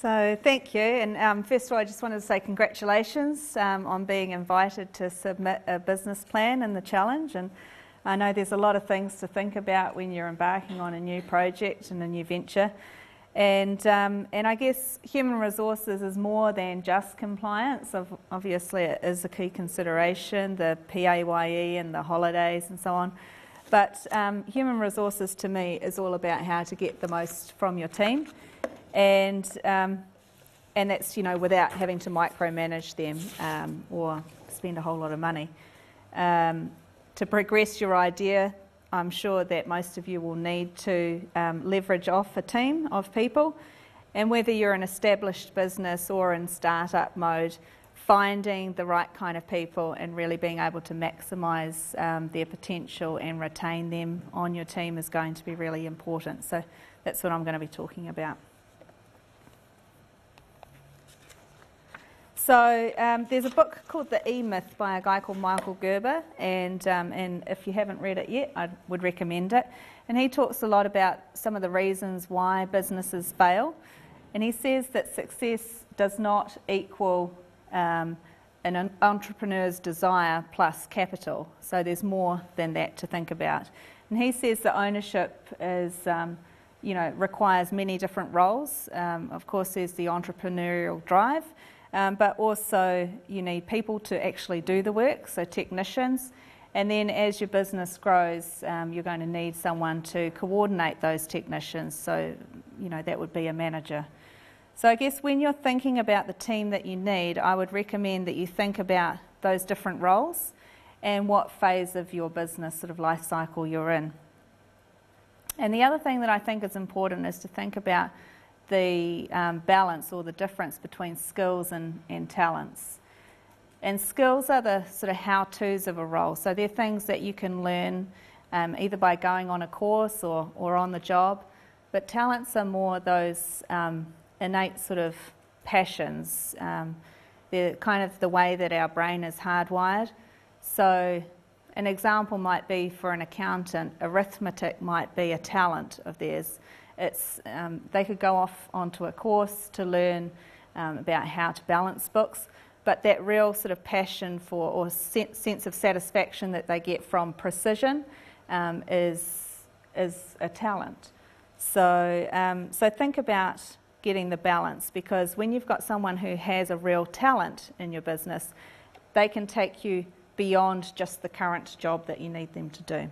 So thank you, and first of all I just wanted to say congratulations on being invited to submit a business plan in the challenge, and I know there's a lot of things to think about when you're embarking on a new project and a new venture, and I guess human resources is more than just compliance. Obviously it is a key consideration, the PAYE and the holidays and so on, but human resources to me is all about how to get the most from your team. And that's, without having to micromanage them or spend a whole lot of money. To progress your idea, I'm sure that most of you will need to leverage off a team of people. And whether you're an established business or in startup mode, finding the right kind of people and really being able to maximise their potential and retain them on your team is going to be really important. So that's what I'm going to be talking about. So there's a book called The E-Myth by a guy called Michael Gerber, and if you haven't read it yet, I would recommend it. And he talks a lot about some of the reasons why businesses fail. And he says that success does not equal an entrepreneur's desire plus capital. So there's more than that to think about. And he says that ownership is, requires many different roles. Of course, there's the entrepreneurial drive. But also you need people to actually do the work, so technicians, and then as your business grows you're going to need someone to coordinate those technicians, so that would be a manager. So I guess when you're thinking about the team that you need, I would recommend that you think about those different roles and what phase of your business sort of life cycle you're in. And the other thing that I think is important is to think about the balance or the difference between skills and talents. And skills are the sort of how-tos of a role. So they're things that you can learn either by going on a course or on the job. But talents are more those innate sort of passions. They're kind of the way that our brain is hardwired. So an example might be for an accountant, arithmetic might be a talent of theirs. They could go off onto a course to learn about how to balance books, but that real sort of passion for or sense of satisfaction that they get from precision is a talent. So think about getting the balance, because when you've got someone who has a real talent in your business, they can take you beyond just the current job that you need them to do.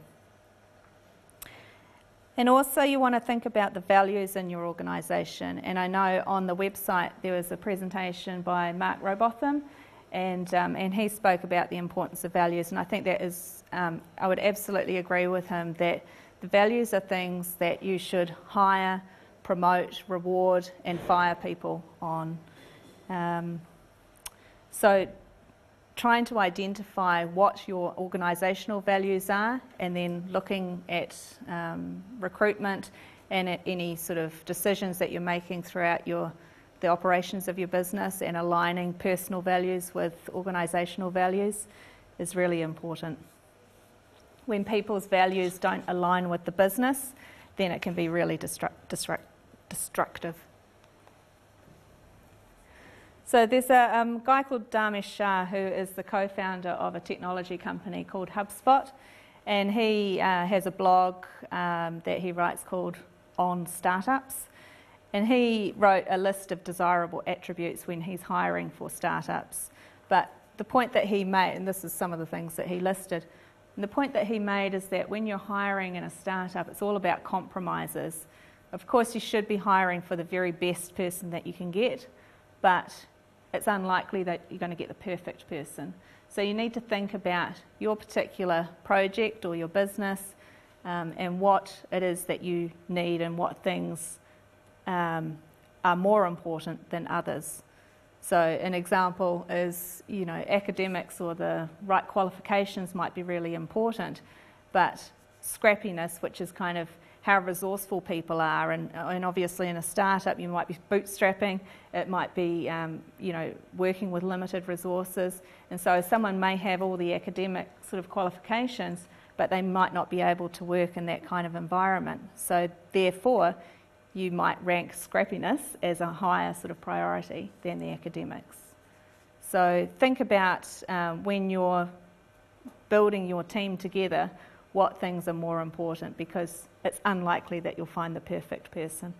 And also you want to think about the values in your organisation. And I know on the website there was a presentation by Mark Robotham, and he spoke about the importance of values. And I think that is, I would absolutely agree with him that the values are things that you should hire, promote, reward and fire people on. So trying to identify what your organisational values are, and then looking at recruitment and at any sort of decisions that you're making throughout the operations of your business, and aligning personal values with organisational values is really important. When people's values don't align with the business, then it can be really destructive. So there's a guy called Dharmesh Shah who is the co-founder of a technology company called HubSpot, and he has a blog that he writes called On Startups, and he wrote a list of desirable attributes when he's hiring for startups. But the point that he made, and this is some of the things that he listed, and the point that he made is that when you're hiring in a startup, it's all about compromises. Of course you should be hiring for the very best person that you can get, but it's unlikely that you're going to get the perfect person. So you need to think about your particular project or your business and what it is that you need and what things are more important than others. So an example is, academics or the right qualifications might be really important, but scrappiness, which is kind of how resourceful people are, and obviously in a startup you might be bootstrapping, it might be working with limited resources, and so someone may have all the academic sort of qualifications but they might not be able to work in that kind of environment. So therefore you might rank scrappiness as a higher sort of priority than the academics. So think about when you're building your team together, what things are more important, because it's unlikely that you'll find the perfect person.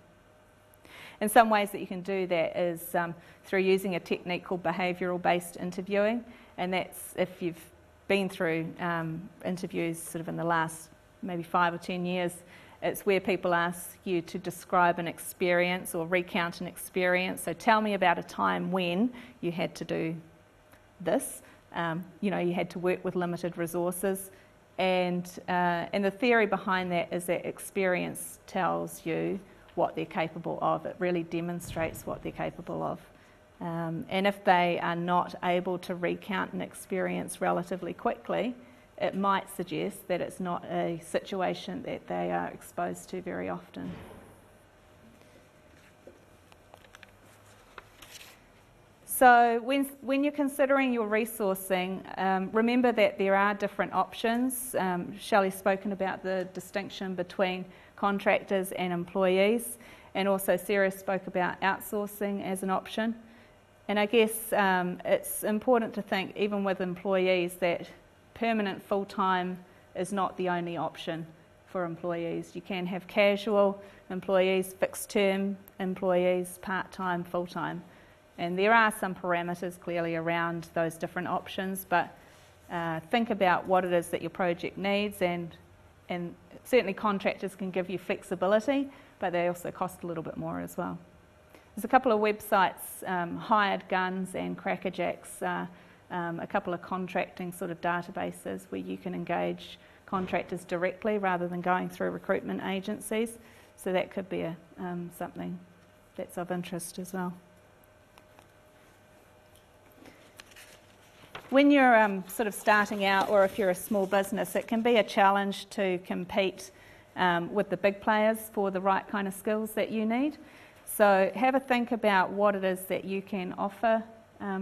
And some ways that you can do that is through using a technique called behavioural-based interviewing, and that's if you've been through interviews sort of in the last maybe 5 or 10 years, it's where people ask you to describe an experience or recount an experience. So tell me about a time when you had to do this. You had to work with limited resources. And the theory behind that is that experience tells you what they're capable of. It really demonstrates what they're capable of. And if they are not able to recount an experience relatively quickly, it might suggest that it's not a situation that they are exposed to very often. So when you're considering your resourcing, remember that there are different options. Shelley's spoken about the distinction between contractors and employees, and also Sarah spoke about outsourcing as an option. And I guess it's important to think, even with employees, that permanent full-time is not the only option for employees. You can have casual employees, fixed-term employees, part-time, full-time. And there are some parameters clearly around those different options, but think about what it is that your project needs, and certainly contractors can give you flexibility, but they also cost a little bit more as well. There's a couple of websites, Hired Guns and Crackerjacks, a couple of contracting sort of databases where you can engage contractors directly rather than going through recruitment agencies. So that could be something that's of interest as well. When you're sort of starting out, or if you're a small business, it can be a challenge to compete with the big players for the right kind of skills that you need. So have a think about what it is that you can offer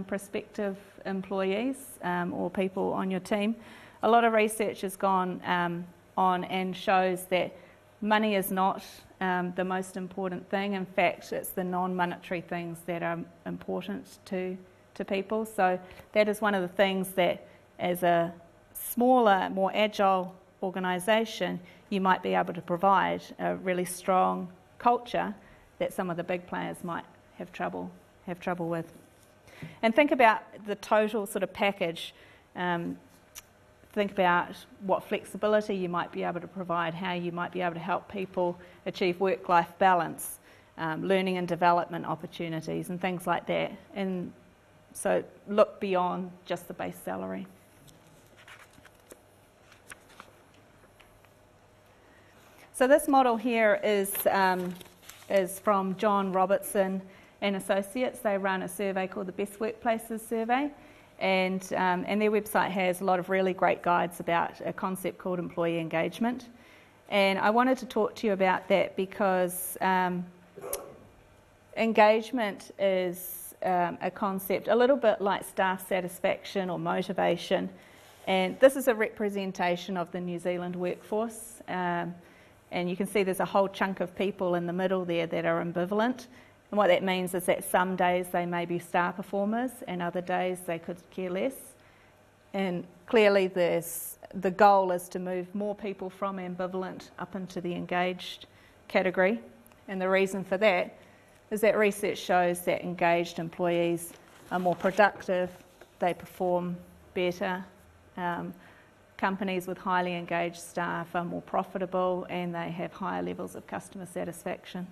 prospective employees or people on your team. A lot of research has gone on and shows that money is not the most important thing. In fact, it's the non-monetary things that are important to people. So that is one of the things that, as a smaller, more agile organisation, you might be able to provide a really strong culture that some of the big players might have trouble with. And think about the total sort of package. Think about what flexibility you might be able to provide, how you might be able to help people achieve work-life balance, learning and development opportunities and things like that. And so look beyond just the base salary. So this model here is from John Robertson and Associates. They run a survey called the Best Workplaces Survey, and their website has a lot of really great guides about a concept called employee engagement. And I wanted to talk to you about that because engagement is a concept a little bit like staff satisfaction or motivation, and this is a representation of the New Zealand workforce, and you can see there's a whole chunk of people in the middle there that are ambivalent, and what that means is that some days they may be star performers and other days they could care less, and clearly the goal is to move more people from ambivalent up into the engaged category. And the reason for that is that research shows that engaged employees are more productive, they perform better, companies with highly engaged staff are more profitable, and they have higher levels of customer satisfaction.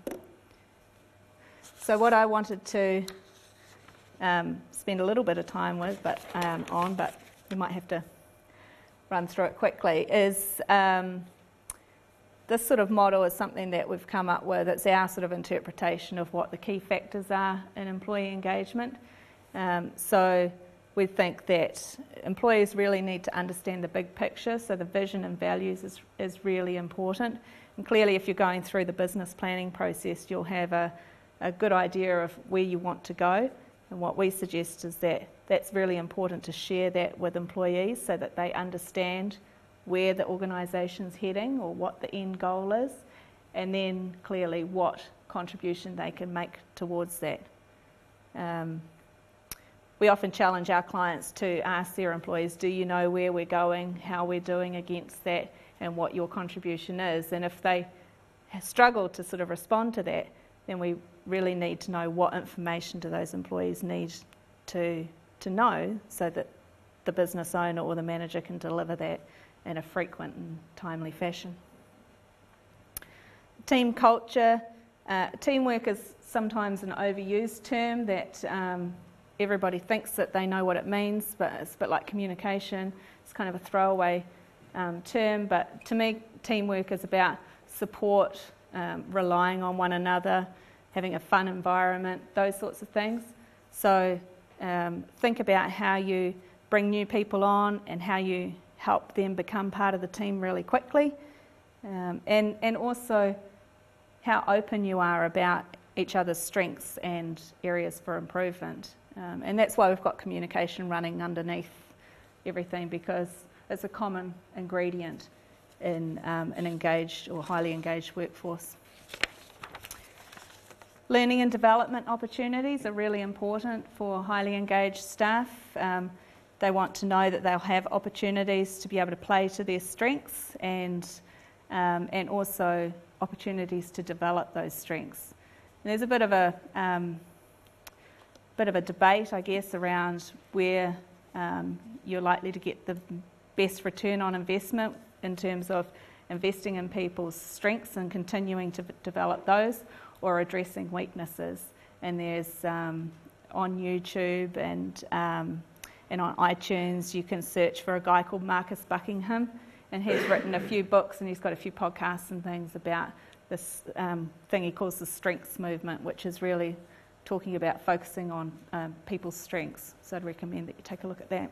So what I wanted to spend a little bit of time with, but we might have to run through it quickly, is this sort of model is something that we've come up with. It's our sort of interpretation of what the key factors are in employee engagement. So we think that employees really need to understand the big picture, so the vision and values is really important. And clearly if you're going through the business planning process, you'll have a good idea of where you want to go. And what we suggest is that that's really important to share that with employees so that they understand where the organisation's heading or what the end goal is, and then clearly what contribution they can make towards that. We often challenge our clients to ask their employees, do you know where we're going, how we're doing against that, and what your contribution is? And if they struggle to sort of respond to that, then we really need to know what information do those employees need to know so that the business owner or the manager can deliver that in a frequent and timely fashion. Team culture. Teamwork is sometimes an overused term that everybody thinks that they know what it means, but it's a bit like communication. It's kind of a throwaway term, but to me, teamwork is about support, relying on one another, having a fun environment, those sorts of things. So think about how you bring new people on and how you help them become part of the team really quickly, and also how open you are about each other's strengths and areas for improvement. And that's why we've got communication running underneath everything, because it's a common ingredient in an engaged or highly engaged workforce. Learning and development opportunities are really important for highly engaged staff. They want to know that they'll have opportunities to be able to play to their strengths and also opportunities to develop those strengths. And there's a bit of a debate, I guess, around where you're likely to get the best return on investment in terms of investing in people's strengths and continuing to develop those, or addressing weaknesses. And there's on YouTube and on iTunes, you can search for a guy called Marcus Buckingham, and he's written a few books and he's got a few podcasts and things about this thing he calls the strengths movement, which is really talking about focusing on people's strengths. So I'd recommend that you take a look at that.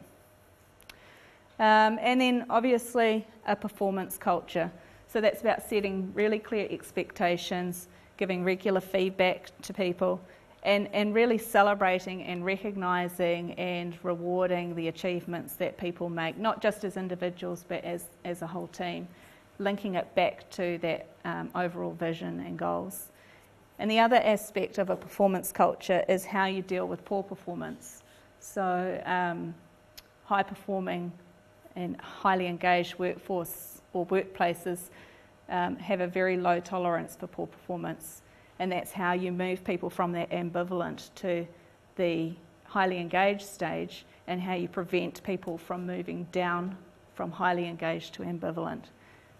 And then obviously a performance culture. So that's about setting really clear expectations, giving regular feedback to people, and really celebrating and recognising and rewarding the achievements that people make, not just as individuals but as a whole team, linking it back to that overall vision and goals. And the other aspect of a performance culture is how you deal with poor performance. So high-performing and highly engaged workforce or workplaces have a very low tolerance for poor performance. And that's how you move people from that ambivalent to the highly engaged stage, and how you prevent people from moving down from highly engaged to ambivalent.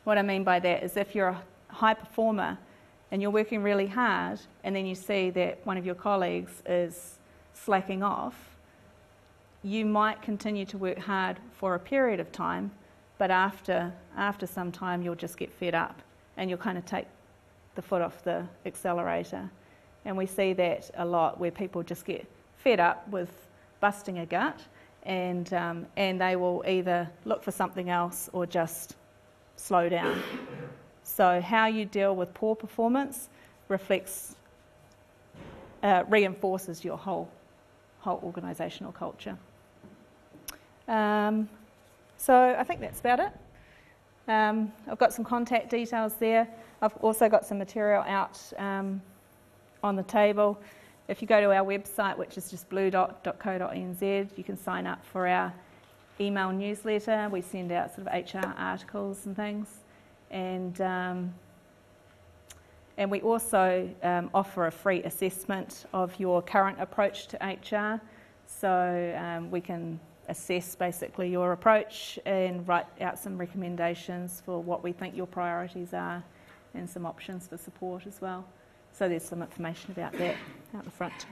What I mean by that is if you're a high performer and you're working really hard, and then you see that one of your colleagues is slacking off, you might continue to work hard for a period of time, but after some time you'll just get fed up and you'll kind of take the foot off the accelerator. And we see that a lot, where people just get fed up with busting a gut, and they will either look for something else or just slow down. So how you deal with poor performance reinforces your whole organisational culture. So I think that's about it. I've got some contact details there. I've also got some material out on the table. If you go to our website, which is just bluedot.co.nz, you can sign up for our email newsletter. We send out sort of HR articles and things. And we also offer a free assessment of your current approach to HR. So we can assess basically your approach and write out some recommendations for what we think your priorities are, and some options for support as well. So there's some information about that out the front.